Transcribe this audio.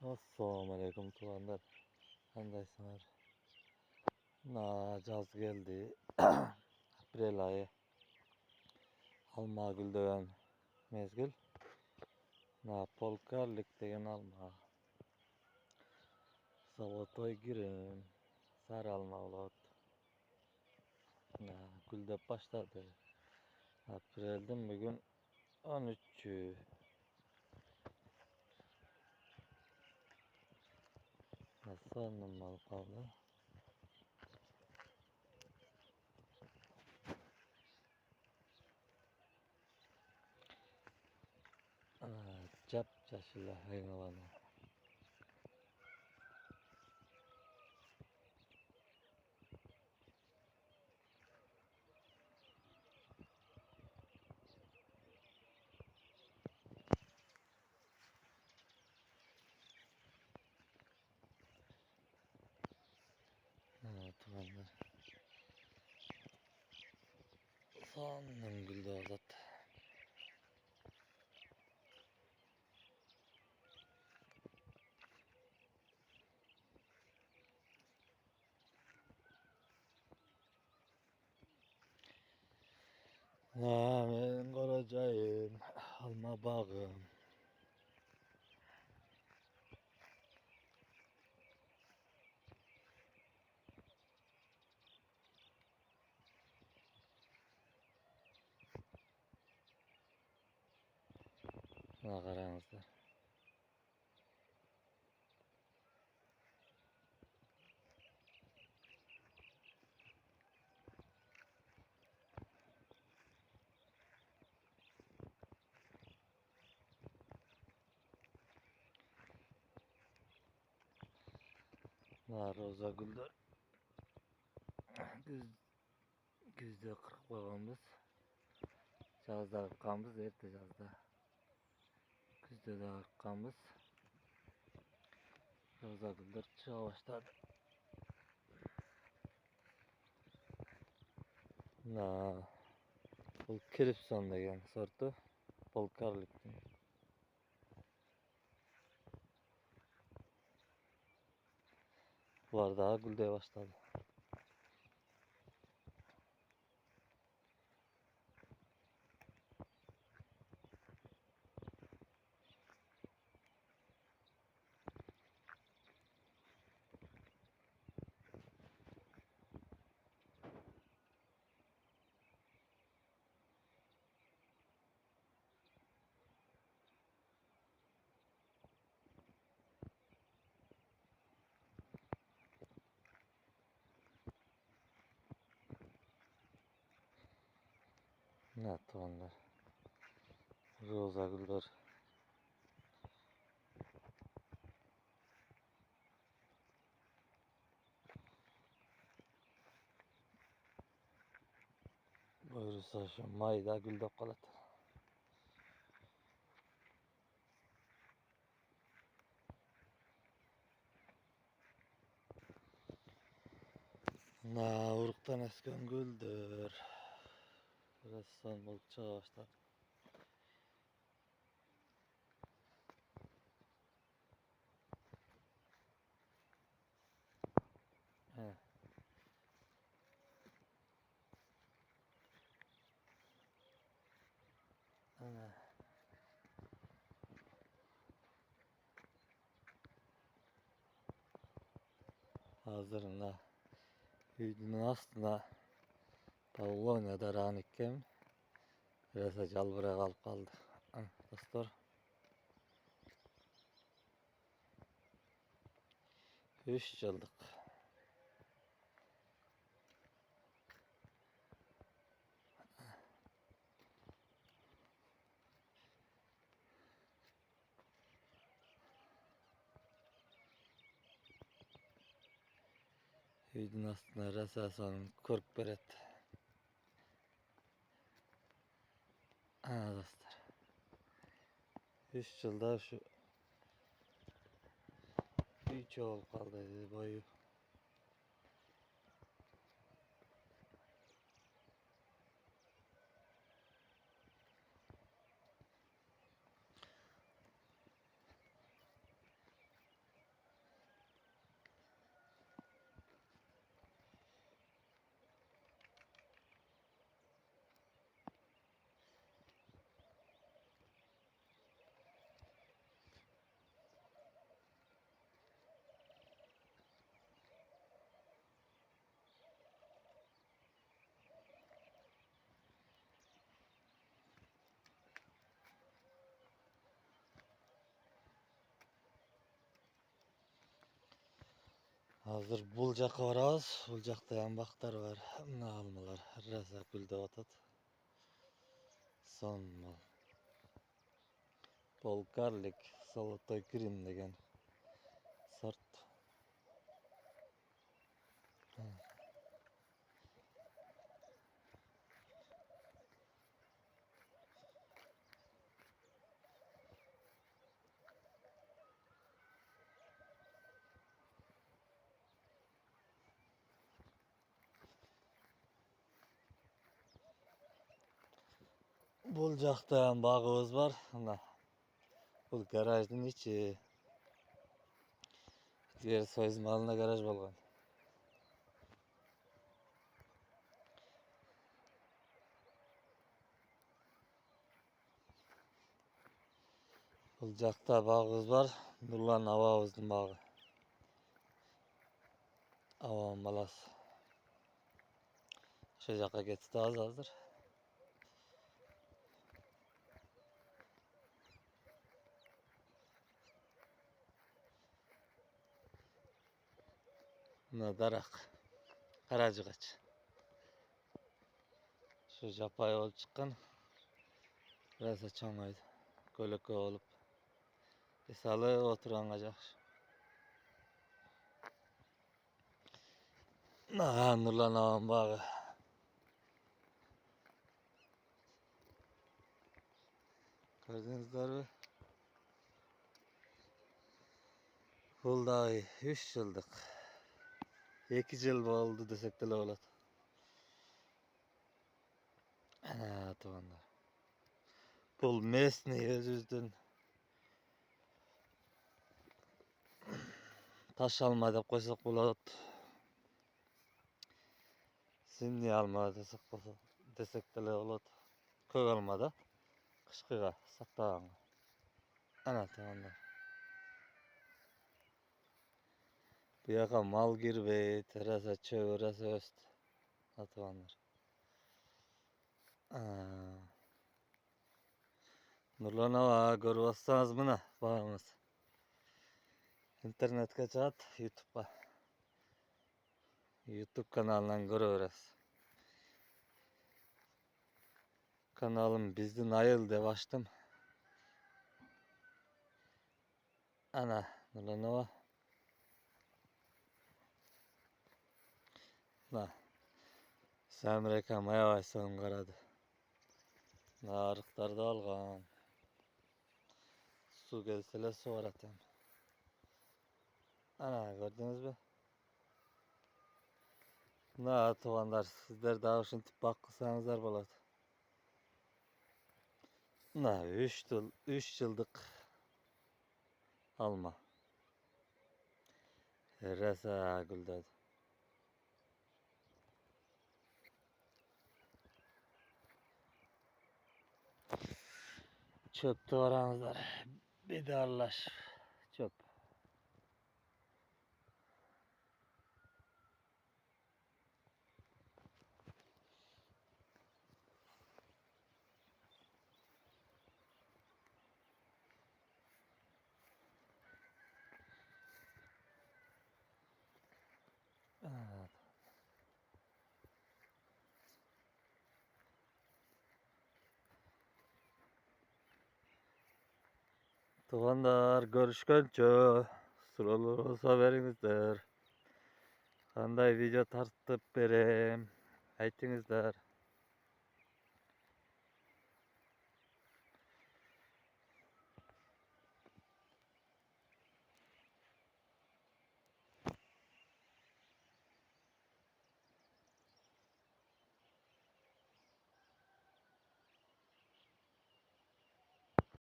Assalamu alaikum tuğanlar. Kandaysınlar. Caz geldi. April ayı. Alma gül döven mezgil. Polkarlık degen alma. Savatoy girin. Sarı alma olat. Gülde başladı. April'den bugün 13'ü. Nasıl anlamalı kaldı? Cap çaşılı hayvanı. Tuğanlar. Sandım gülde olat. Ben koracağım alma bağım. Karanızda. Roza güldür. Güz, güzde 40 koyganbız. Жазда кыркканбыз, эрте жазда. Күздө да кыркканбыз. Роза гүлдөр чыга баштады. Бул Крипсон деген сорту. Полкарликтин. Булар дагы гүлдөй баштады. Тугандар. Роза гүлдөр. Буюрса şu mayda gülдөp kalat. Uruktan esken güldür. Biraz son bulup çıga başladı. He. Ana. Hazırım da. Videonun aslında Pavlonya Ranikkem biraz calbıra kalıp kaldı. Dostlar 3 yıllık. Videonun aslında Rasasan'ın kork beret. Dostlar 3 yılda şu 3 yıl kaldı boyu. Hazır bulcak var az. Bulcakta yanbaklar var. Ne almalar. Rasa gülde otat. Son mal. Bolgarlik. Salata kirim degen. Sart. Bulcakta yanbağımız var. Ana. Bu garajın içi. Diğer soyuz malına garaj bolgan. Bulcakta bağımız var. Nurlan avağımızın bağı. Avam balas. Şu jaka geçti az hazır. Buna darak. Karacıgaç. Şu japay olup çıkan. Biraz çoğmaydı. Kölöke olup. Isalı oturan gacak. Nurlan avam bağı. Gördünüzler mi? Vallahi 3 yıldık. 2 yıl oldu desek de olat. Ana tavanlar. Bul mesni yüzünden taş alma dep koysak bulat. Şimdi alma desek de olat. Kök almada. Kışkıga saktağın. Ana tavanlar. Bu yaka mal girbe, terasa çövresi öst. Atavanlar. Nurlan ava görüyorsanız buna bağımız. İnternetke çat YouTube'a. YouTube kanalından görüyoruz. Kanalım bizden ayıldı başladım. Ana Nurlan ava. Na. Semreka maya son karadı. Narıklar da algan. Su gelsele su var atem. Ana gördünüz mü? Na tuğanlar sizler daha şimdi baksanızlar balat. Na 3 yıllık alma. Resa güldü. Çöptü aranızlar. Bir de arlaş. Çöp. Evet. Tuğanlar görüşkönçö. Sıralı olsa verinizler. Kanday video tartıp berem. Aytыңızlar.